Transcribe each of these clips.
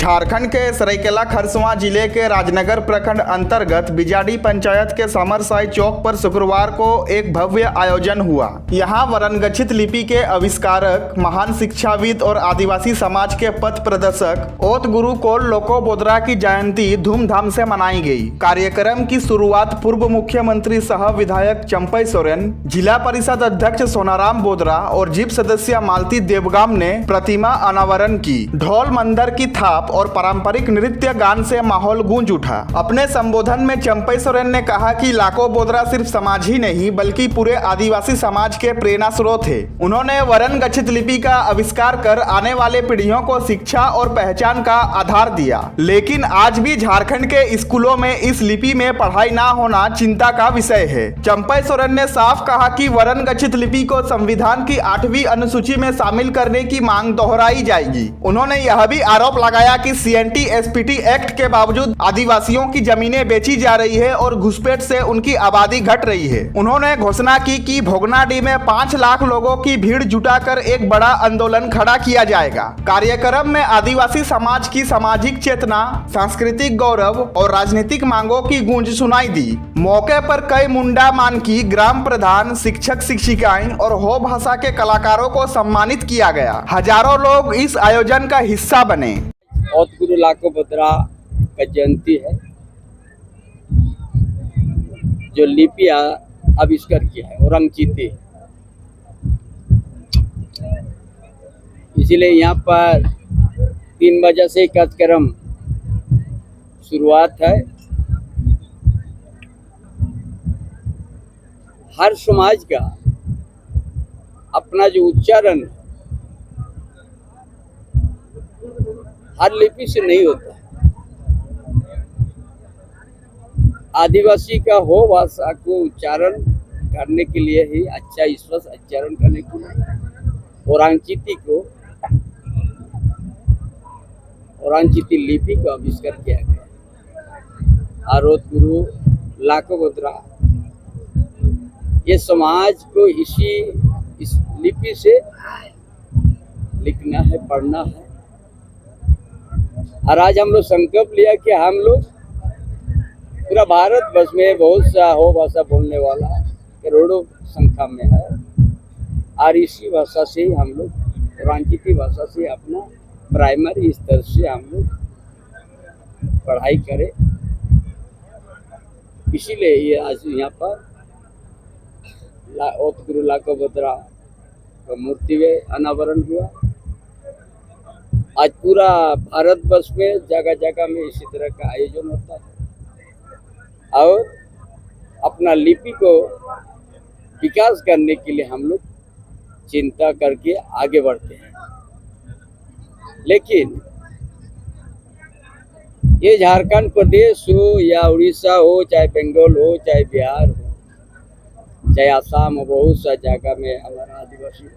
झारखंड के सरायकेला खरसवां जिले के राजनगर प्रखंड अंतर्गत बिजाडी पंचायत के समरसाई चौक पर शुक्रवार को एक भव्य आयोजन हुआ। यहां वरनगछित लिपि के आविष्कारक, महान शिक्षाविद और आदिवासी समाज के पथ प्रदर्शक ओत गुरु कोल लोको बोदरा की जयंती धूमधाम से मनाई गई। कार्यक्रम की शुरुआत पूर्व मुख्यमंत्री सह विधायक चंपई सोरेन, जिला परिषद अध्यक्ष सोनाराम बोदरा और जीप सदस्य मालती देवगाम ने प्रतिमा अनावरण की। ढोल मंदर की थाप और पारंपरिक नृत्य गान से माहौल गूंज उठा। अपने संबोधन में चंपई सोरेन ने कहा कि लाको बोदरा सिर्फ समाज ही नहीं बल्कि पूरे आदिवासी समाज के प्रेरणा स्रोत है। उन्होंने वरनगछित लिपि का आविष्कार कर आने वाले पीढ़ियों को शिक्षा और पहचान का आधार दिया, लेकिन आज भी झारखंड के स्कूलों में इस लिपि में पढ़ाई ना होना चिंता का विषय है। चंपई सोरेन ने साफ कहा कि वरनगछित लिपि को संविधान की 8वीं अनुसूची में शामिल करने की मांग दोहराई जाएगी। उन्होंने यह भी आरोप लगाया कि CNT-SPT एक्ट के बावजूद आदिवासियों की जमीनें बेची जा रही है और घुसपैठ से उनकी आबादी घट रही है। उन्होंने घोषणा की कि भोगनाडीह में 5 लाख लोगों की भीड़ जुटाकर एक बड़ा आंदोलन खड़ा किया जाएगा। कार्यक्रम में आदिवासी समाज की सामाजिक चेतना, सांस्कृतिक गौरव और राजनीतिक मांगों की गूंज सुनाई दी। मौके पर कई मुंडा मान की ग्राम प्रधान, शिक्षक शिक्षिकाएं और हो भाषा के कलाकारों को सम्मानित किया गया। हजारों लोग इस आयोजन का हिस्सा बने। ओत गुरु लाको बोदरा का जयंती है, जो लिपि आविष्कार किया है औरंगचीती। इसीलिए यहाँ पर 3 बजे से कार्यक्रम शुरुआत है। हर समाज का अपना जो उच्चारण हर लिपि से नहीं होता। आदिवासी का हो भाषा को उच्चारण करने के लिए ही अच्छा स्पष्ट उच्चारण करने के लिए औरंगचीती लिपि को आविष्कार किया गया। ओत गुरु लाको बोदरा ये समाज को इस लिपि से लिखना है, पढ़ना है। और आज हम लोग संकल्प लिया कि हम लोग पूरा भारत वर्ष में बहुत सा हो भाषा बोलने वाला करोड़ों संख्या में है, और इसी भाषा से ही हम लोग औरंगचीती भाषा से अपना प्राइमरी स्तर से हम लोग पढ़ाई करें। इसीलिए ये आज यहाँ पर ओत गुरु लाको बोदरा का मूर्ति में अनावरण हुआ। आज पूरा भारत वर्ष में जगह जगह में इसी तरह का आयोजन होता है, और अपना लिपि को विकास करने के लिए हम लोग चिंता करके आगे बढ़ते हैं। लेकिन ये झारखंड प्रदेश हो या उड़ीसा हो, चाहे बंगाल हो, चाहे बिहार हो, चाहे आसाम हो, बहुत सा जगह में हमारा आदिवासी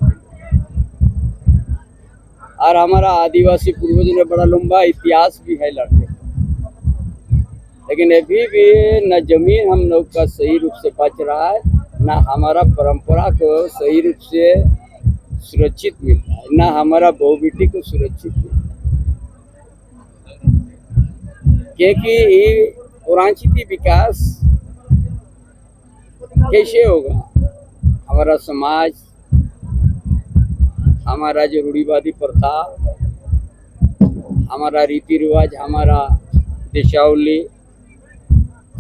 और हमारा आदिवासी पूर्वजों ने बड़ा लंबा इतिहास भी है लड़ने का। लेकिन अभी भी न जमीन हम लोग का सही रूप से बच रहा है, न हमारा परंपरा को सही रूप से सुरक्षित मिल रहा है, न हमारा बहुबेटी को सुरक्षित मिल रहा है। क्योंकि औरंगचीती विकास कैसे होगा? हमारा समाज, हमारा जो रूढ़िवादी प्रथा, हमारा रीति रिवाज, हमारा देशावली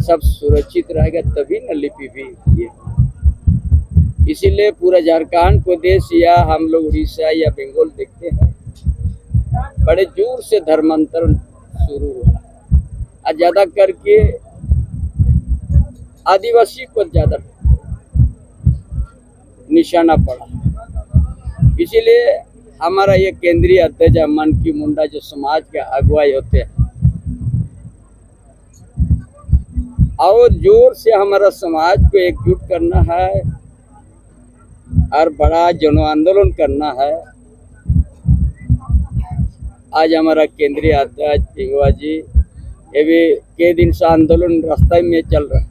सब सुरक्षित रहेगा तभी न लिपि भी ये। इसीलिए पूरा झारखंड प्रदेश या हम लोग उड़ीसा या बंगाल देखते हैं, बड़े जोर से धर्मांतरण शुरू हुआ और ज्यादा करके आदिवासी को ज्यादा निशाना पड़ा। इसीलिए हमारा ये केंद्रीय अध्यक्ष मन की मुंडा जो समाज के अगुवाई होते हैं, और जोर से हमारा समाज को एकजुट करना है और बड़ा जन आंदोलन करना है। आज हमारा केंद्रीय अध्यक्ष पिंगवा जी ये भी कई दिन से आंदोलन रास्ते में चल रहा है,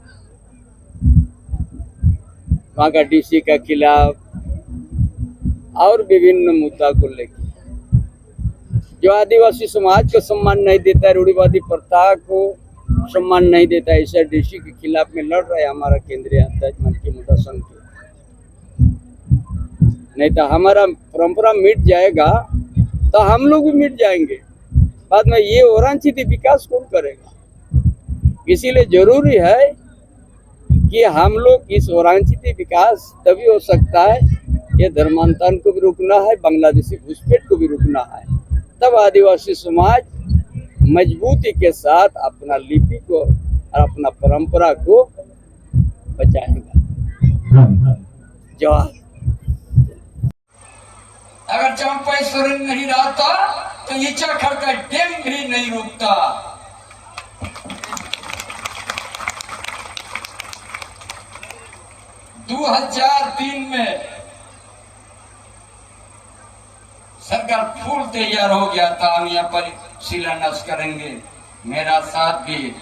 वहाँ का DC का खिलाफ और विभिन्न मुद्दा को लेकर। जो आदिवासी समाज को सम्मान नहीं देता है, रूढ़िवादी प्रथा को सम्मान नहीं देता है, ऐसे डीसी के खिलाफ में लड़ रहा है हमारा केंद्रीय अंतर्राज्य मंत्री मुद्दा संघ। नहीं तो हमारा परंपरा मिट जाएगा तो हम लोग भी मिट जाएंगे। बाद में ये औरांचित विकास कौन करेगा? इसीलिए जरूरी है कि हम लोग इस औरांचित विकास तभी हो सकता है, ये धर्मांतरण को भी रोकना है, बांग्लादेशी घुसपैठ को भी रोकना है, तब आदिवासी समाज मजबूती के साथ अपना लिपि को और अपना परंपरा को बचाएगा। जवाब अगर चंपाई सोरेन नहीं रहता तो इचाखड़ का डैम भी नहीं रुकता। दो 2003 में सरकार फूल तैयार हो गया था, हम यहाँ पर शिलान्यास करेंगे। मेरा साथ भी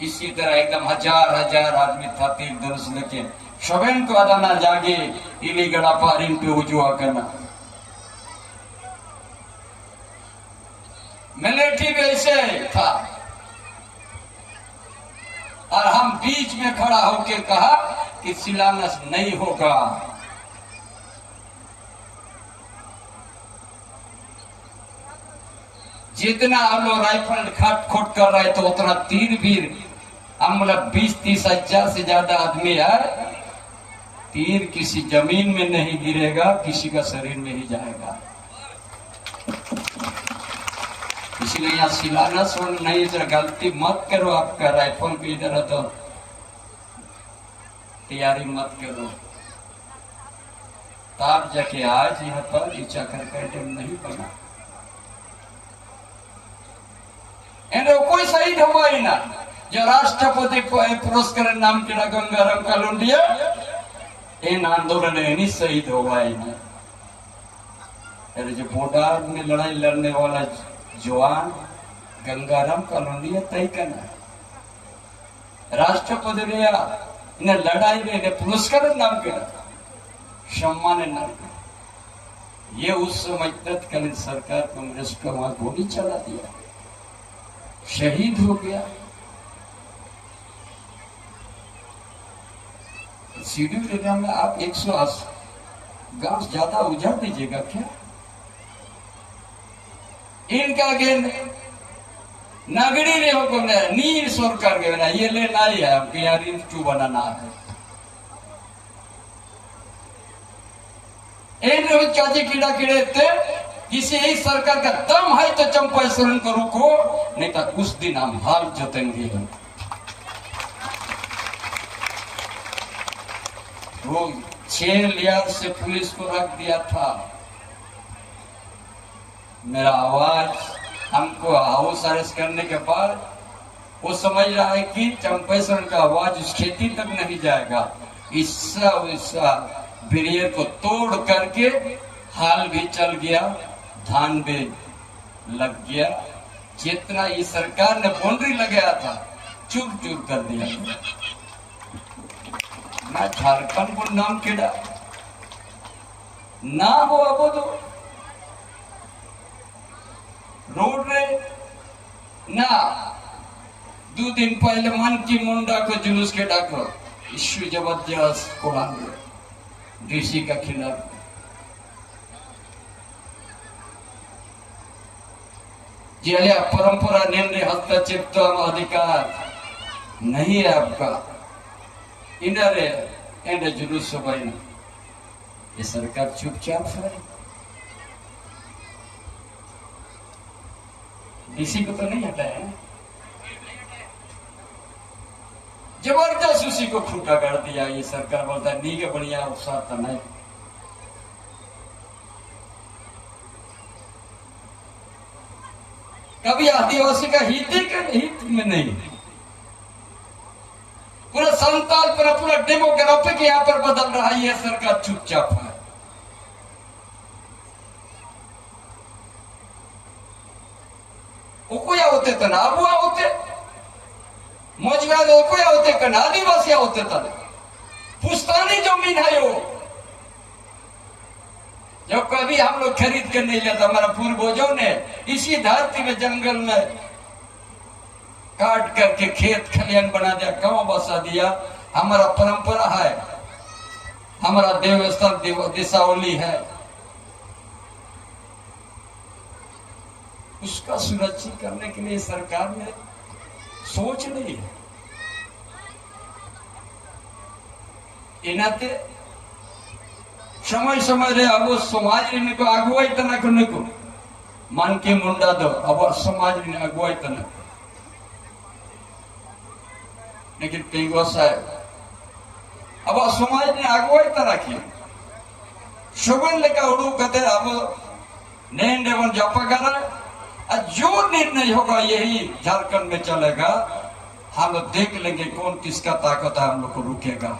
इसी तरह एकदम हजार आदमी था, तीर धनुष लेके शोभन को अदाना जागे इली गड़ा पारिन पे उजुआ करना। मिलिट्री भी ऐसे था और हम बीच में खड़ा होकर कहा कि शिलान्यास नहीं होगा। जितना हम लोग राइफल खाट खोट कर रहे थे उतना तीर भी हम मतलब 20-30 हजार से ज्यादा आदमी है, तीर किसी जमीन में नहीं गिरेगा, किसी का शरीर में ही जाएगा। इसलिए यहाँ शिलान्यास नहीं, जरा गलती मत करो, आपका राइफल भी इधर है तो तैयारी मत करो। तब जाके आज यहाँ पर इचाखड़ का डैम नहीं बना। कोई शहीद हुआ ही ना, जो राष्ट्रपति पुरस्कार नाम के गंगाराम कालुंडिया इन आंदोलन नहीं शहीद हुआ ही ना। जो बॉर्डर में लड़ाई लड़ने वाला जवान गंगाराम कालुंडिया तय करना राष्ट्रपति ने लड़ाई में पुरस्कार नाम के सम्मान नाम के, ये उस समय तत्कालीन सरकार कांग्रेस को वहां गोली चला दिया, शहीद हो गया। सीडी एरिया में आप 180 गांव ज्यादा उजाड़ दीजिएगा क्या? इनका गेंद नगरी ने हुक्म नीर सोर कर गए ना, ये लेना ही है आपके यार, क्यों बनाना है? इन रोज काजी कीड़ा कीड़े थे, किसी एक सरकार का दम है तो चंपाई सोरेन को रोको, नहीं तो कुछ दिन हम हाल जोतेंगे। वो 6 लियार से पुलिस को रख दिया था। मेरा आवाज हमको हाउस अरेस्ट करने के बाद वो समझ रहा है कि चंपाई सोरेन का आवाज उस खेती तक नहीं जाएगा। इस्सा बैरियर को तोड़ करके हाल भी चल गया, धान भी लग गया। जितना ये सरकार ने बाउंड्री लगाया था चूर चूर कर दिया। ना झारखंड को नाम केड़ा ना हो, अब तो रोड रे ना 2 दिन पहले मन की मुंडा को जुलूस के डाको इश्यू जबरदस्त कुरान डीसी का खिलाफ। जिले परंपरा निर्णय हस्तक्षेप तो अधिकार नहीं है आपका। इधर एंड जुलूस भाई ये सरकार चुपचाप है। डीसी को तो नहीं हटाया, जबरदस्त उसी को खूंटा कर दिया। ये सरकार बोलता है नहीं के बढ़िया उत्साह था नहीं। कभी आदिवासी का हित में नहीं, पूरा संताल पूरा डेमोग्राफिक यहाँ पर बदल रहा है। यह सरकार चुपचाप है। ओकोया होते थे ना, अबुआ होते मौजगाद ओकोया होते कन आदिवासी होते थे। पुश्तैनी जमीन है वो जो कभी हम लोग खरीद कर नहीं लेता, हमारा पूर्वजों ने इसी धरती में जंगल में काट करके खेत खलियान बना दिया, गांव बसा दिया। हमारा परंपरा है, हमारा देवस्थल दिशावली है, उसका सुरक्षित करने के लिए सरकार ने सोच ली है। इनाते समय समय रे अब समाज ने को अगुवाई तना को मन के मुंडा दो, अब समाज ने अगुवाई तना, लेकिन पेंगो साहब अब समाज ने अगुवाई तना की शुगन लेकर उड़ू कहते अब नैन देवन जापा कर जो निर्णय होगा यही झारखंड में चलेगा। हम लोग देख लेंगे कौन किसका ताकत है, हम लोग को रुकेगा।